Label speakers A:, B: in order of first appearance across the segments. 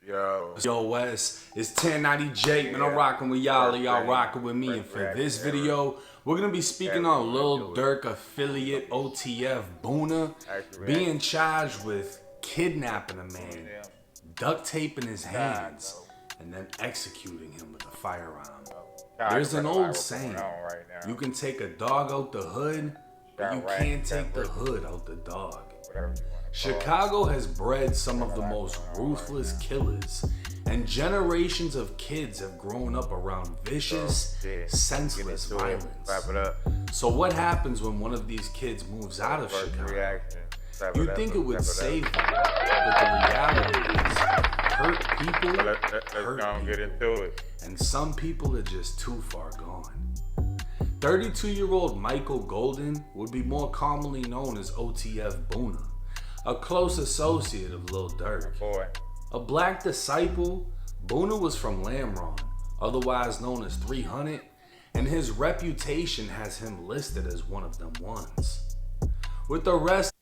A: Yo, Wes, it's 1090 Jake, man. I'm rocking with y'all, y'all rocking with me. And for this video, we're gonna be speaking on Lil Durk affiliate OTF Boona being charged with kidnapping a man, duct taping his hands, and then executing him with a firearm. There's an old saying, you can take a dog out the hood, but you can't take the hood out the dog. Chicago has bred some of the most ruthless killers, and generations of kids have grown up around vicious, senseless violence. So what happens when one of these kids moves out of Chicago? You'd think it would save them, but the reality is, hurt people hurt people, and some people are just too far gone. 32-year-old Michael Golden would be more commonly known as OTF Boona, a close associate of Lil Durk. A black disciple, Boona was from Lamron, otherwise known as 300, and his reputation has him listed as one of them ones. With the rest...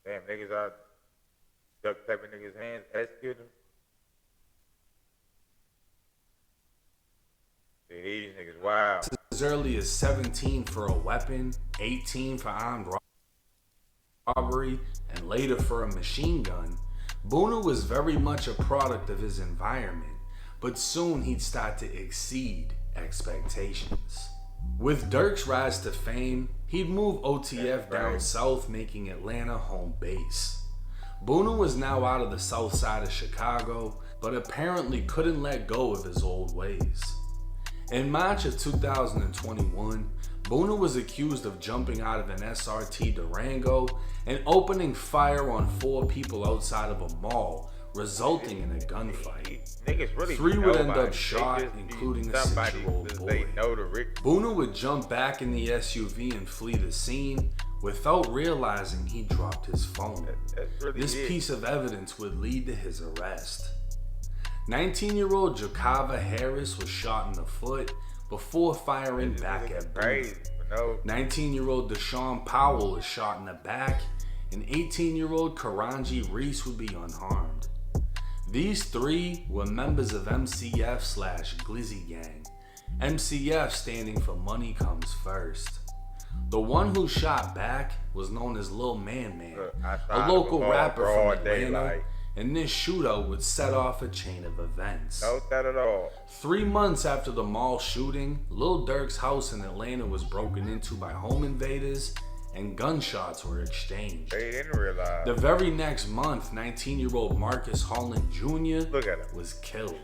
B: Damn, niggas out duct taping niggas' hands, execute them. These niggas, wow.
A: As early as 17 for a weapon, 18 for armed robbery, and later for a machine gun, Boona was very much a product of his environment, but soon he'd start to exceed expectations. With Durk's rise to fame, he'd move OTF down south, making Atlanta home base. Boona was now out of the south side of Chicago, but apparently couldn't let go of his old ways. In March of 2021, Boona was accused of jumping out of an SRT Durango and opening fire on 4 people outside of a mall, resulting in a gunfight. 3 would end up shot, including a 6-year-old boy. Boona would jump back in the SUV and flee the scene without realizing he dropped his phone. This piece of evidence would lead to his arrest. 19-year-old Jakava Harris was shot in the foot before firing back at Boona. 19-year-old Deshaun Powell was shot in the back, and 18-year-old Karanji Reese would be unharmed. These 3 were members of MCF/Glizzy Gang, MCF standing for Money Comes First. The one who shot back was known as Lil Man Man, a local rapper from Atlanta, and this shootout would set off a chain of events.
B: Note that at all.
A: 3 months after the mall shooting, Lil Durk's house in Atlanta was broken into by home invaders and gunshots were exchanged.
B: They didn't realize.
A: The very next month, 19-year-old Marcus Holland Jr. was killed.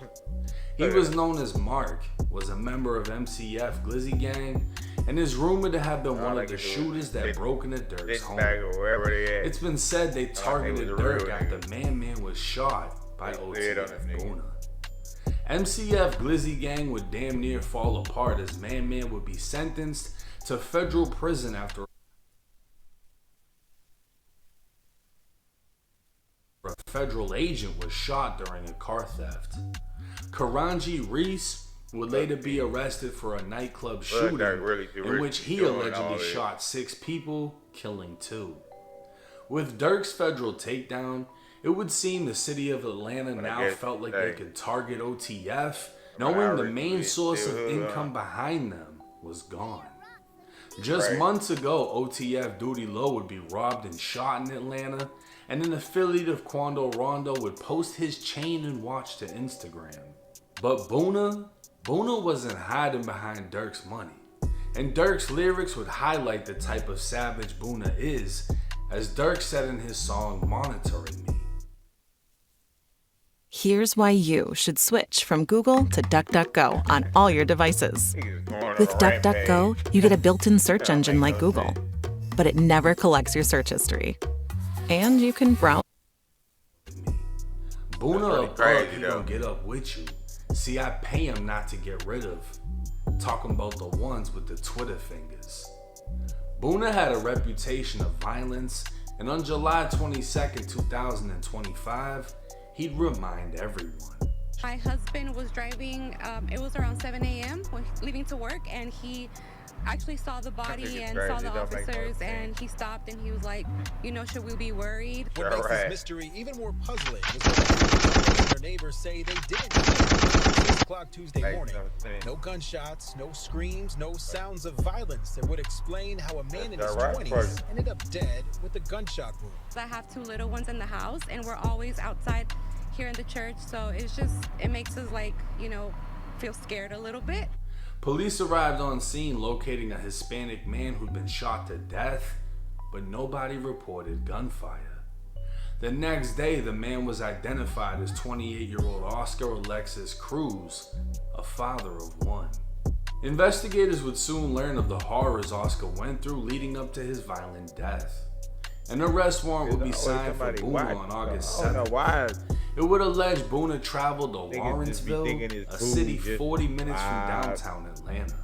A: He was known as Mark, was a member of MCF Glizzy Gang, and is rumored to have been one of the shooters that broke into Durk's home. It's been said they targeted Durk after Man Man was shot by OTF Boona. MCF Glizzy Gang would damn near fall apart as Man Man would be sentenced to federal prison after a federal agent was shot during a car theft. Karanji Reese would later be arrested for a nightclub shooting in which he allegedly shot 6 people, killing 2. With Durk's federal takedown, it would seem the city of Atlanta now felt like they could target OTF, knowing the main source of income behind them was gone. Just months ago, OTF Duty Low would be robbed and shot in Atlanta, and an affiliate of Quando Rondo would post his chain and watch to Instagram. But Boona wasn't hiding behind Durk's money, and Durk's lyrics would highlight the type of savage Boona is, as Durk said in his song Monitoring Me.
C: Here's why you should switch from Google to DuckDuckGo on all your devices. With DuckDuckGo, you get a built-in search engine like Google, but it never collects your search history. And you can browse.
A: Boona above, he gon' get up with you. See, I pay him not to get rid of. Talking about the ones with the Twitter fingers. Boona had a reputation of violence, and on July 22nd, 2025, he'd remind everyone.
D: My husband was driving, it was around 7 a.m. when leaving to work, and he actually saw the body and saw the officers, and he stopped and he was like, you know, should we be worried?
E: What makes this mystery even more puzzling is that neighbors say they didn't hear at 6 o'clock Tuesday morning. No gunshots, no screams, no sounds of violence that would explain how a man in his 20s ended up dead with a gunshot wound.
D: I have 2 little ones in the house, and we're always outside here in the church, so it makes us feel scared a little bit.
A: Police arrived on scene locating a Hispanic man who'd been shot to death, but nobody reported gunfire. The next day, the man was identified as 28-year-old Oscar Alexis Cruz, a father of 1. Investigators would soon learn of the horrors Oscar went through leading up to his violent death. An arrest warrant would be signed for Boona on August 7th. It would allege Boona traveled to Lawrenceville, a city 40 minutes from downtown Atlanta.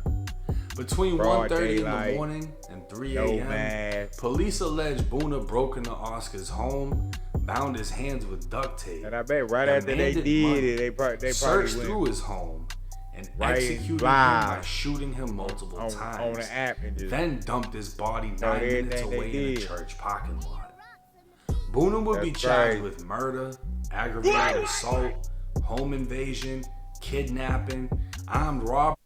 A: Between 1:30 in the morning and 3 a.m., police allege Boona broke into Oscar's home, bound his hands with duct tape,
B: and I bet right after they did it, they probably
A: searched through his home and executed him by shooting him multiple times.
B: On the app and
A: then dumped his body 9 minutes away in a church parking lot. Boona would be charged with murder, aggravated assault, home invasion, kidnapping, armed robbery,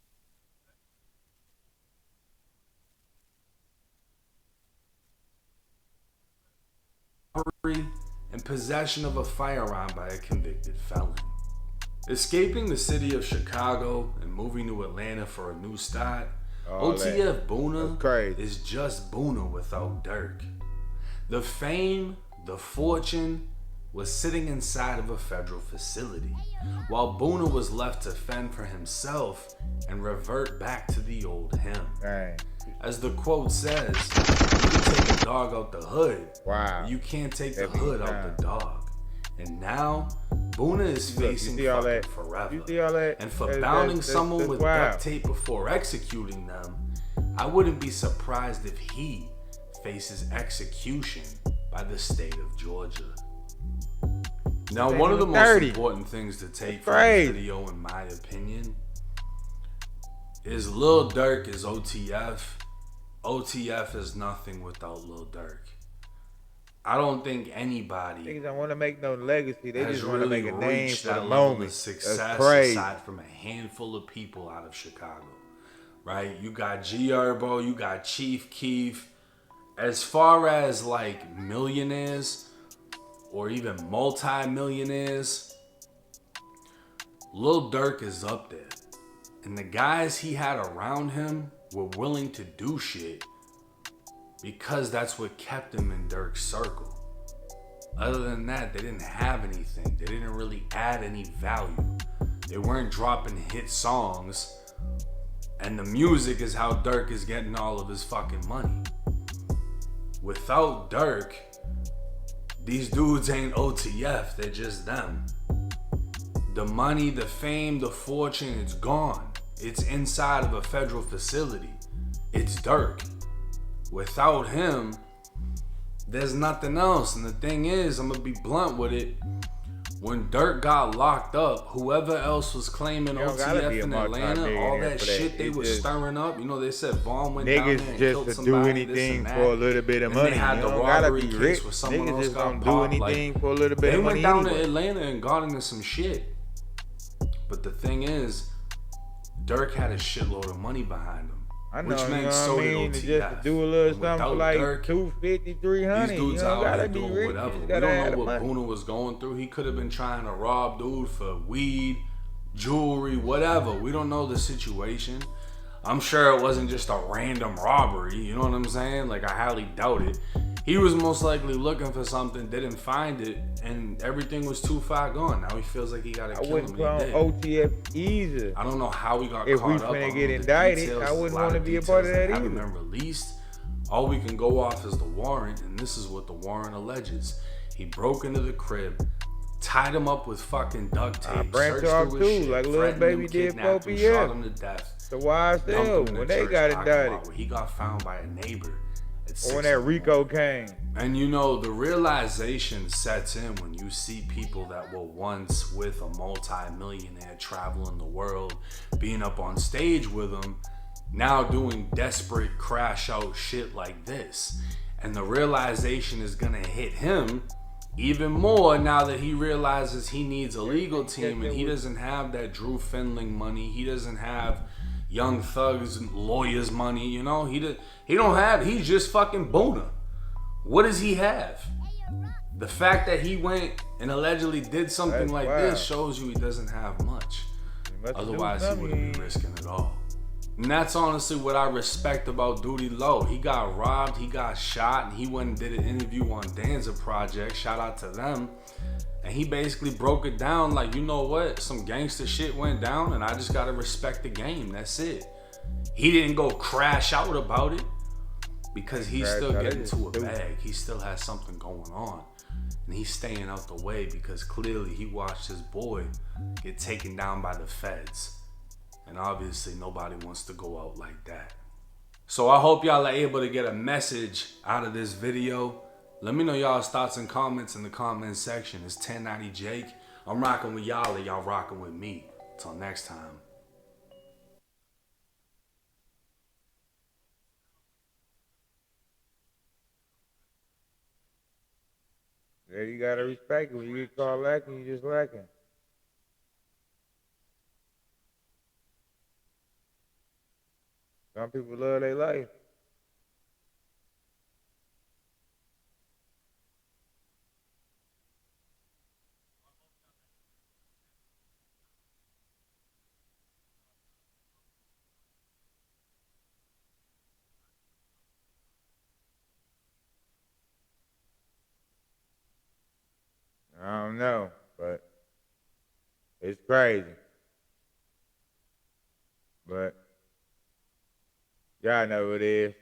A: and possession of a firearm by a convicted felon. Escaping the city of Chicago and moving to Atlanta for a new start, OTF Boona is just Boona without Dirk. The fame, the fortune, was sitting inside of a federal facility, while Boona was left to fend for himself and revert back to the old him. As the quote says, you can take a dog out the hood, you can't take the hood out the dog. And now, Boona is facing fucking forever. And for bounding someone with duct tape before executing them, I wouldn't be surprised if he faces execution by the state of Georgia. Now, one of the most important things to take from this video, in my opinion, is Lil Durk is OTF. OTF is nothing without Lil Durk. I don't think anybody
B: niggas don't want to make no legacy. They just want to
A: really
B: make a name
A: reached
B: for
A: that
B: the
A: level
B: moment.
A: of success aside from a handful of people out of Chicago, right? You got G Herbo, you got Chief Keef. As far as like millionaires or even multi-millionaires, Lil Durk is up there. And the guys he had around him were willing to do shit because that's what kept him in Durk's circle. Other than that, they didn't have anything. They didn't really add any value. They weren't dropping hit songs. And the music is how Durk is getting all of his fucking money. Without Durk, these dudes ain't OTF, they're just them. The money, the fame, the fortune, it's gone. It's inside of a federal facility. It's Durk. Without him, there's nothing else. And the thing is, I'm gonna be blunt with it. When Durk got locked up, whoever else was claiming OTF in Atlanta, all that shit they were stirring up. You know, they said Vaughn went down there and killed
B: just to
A: somebody,
B: do anything for a little bit of money.
A: They had the robbery case where someone else got popped.
B: Do anything for a little bit of money.
A: They went down to Atlanta and got into some shit. But the thing is, Durk had a shitload of money behind him.
B: I know,
A: which meant
B: you know
A: so
B: what I mean?
A: did OTF.
B: Just to do a little something for like
A: Durk,
B: $250, $300.
A: these dudes
B: you
A: out
B: gotta
A: there
B: be
A: doing
B: rich.
A: whatever.
B: You
A: We
B: gotta
A: don't
B: have
A: know what
B: money.
A: Boona was going through. He could have been trying to rob dude for weed, jewelry, whatever. We don't know the situation. I'm sure it wasn't just a random robbery. You know what I'm saying? Like, I highly doubt it. He was most likely looking for something, didn't find it, and everything was too far gone. Now he feels like he got to kill him.
B: I wouldn't call OTF either.
A: I don't know how he got
B: if
A: caught
B: we
A: up.
B: finna get indicted, I wouldn't want to be a part of that either.
A: Haven't been released. All we can go off is the warrant, and this is what the warrant alleges. He broke into the crib, tied him up with fucking duct tape,
B: branched off too, like little baby did 4 p.m.
A: Shot him to death.
B: So why still when they got indicted?
A: He got found by a neighbor.
B: Or when that Rico came.
A: And you know, the realization sets in when you see people that were once with a multi-millionaire traveling the world, being up on stage with him, now doing desperate crash out shit like this. And the realization is gonna hit him Even more now that he realizes he needs a legal team and he doesn't have that Drew Findling money. He doesn't have Young Thug's and lawyers money, you know? He don't have, he's just fucking Boona. What does he have? The fact that he went and allegedly did something like this shows you he doesn't have much. Otherwise, he wouldn't be risking it all. And that's honestly what I respect about Duty Low. He got robbed, he got shot, and he went and did an interview on Danza Project. Shout out to them. And he basically broke it down like, you know what? Some gangster shit went down, and I just gotta respect the game. That's it. He didn't go crash out about it because he's still getting to a bag. He still has something going on. And he's staying out the way because clearly he watched his boy get taken down by the feds. And obviously nobody wants to go out like that. So I hope y'all are able to get a message out of this video. Let me know y'all's thoughts and comments in the comment section. It's 1090 Jake. I'm rocking with y'all and y'all rocking with me. Till next time.
B: Yeah, you gotta respect it. When you get called lacking, you just lacking. Some people love their life. I don't know, but it's crazy. But y'all know what it is.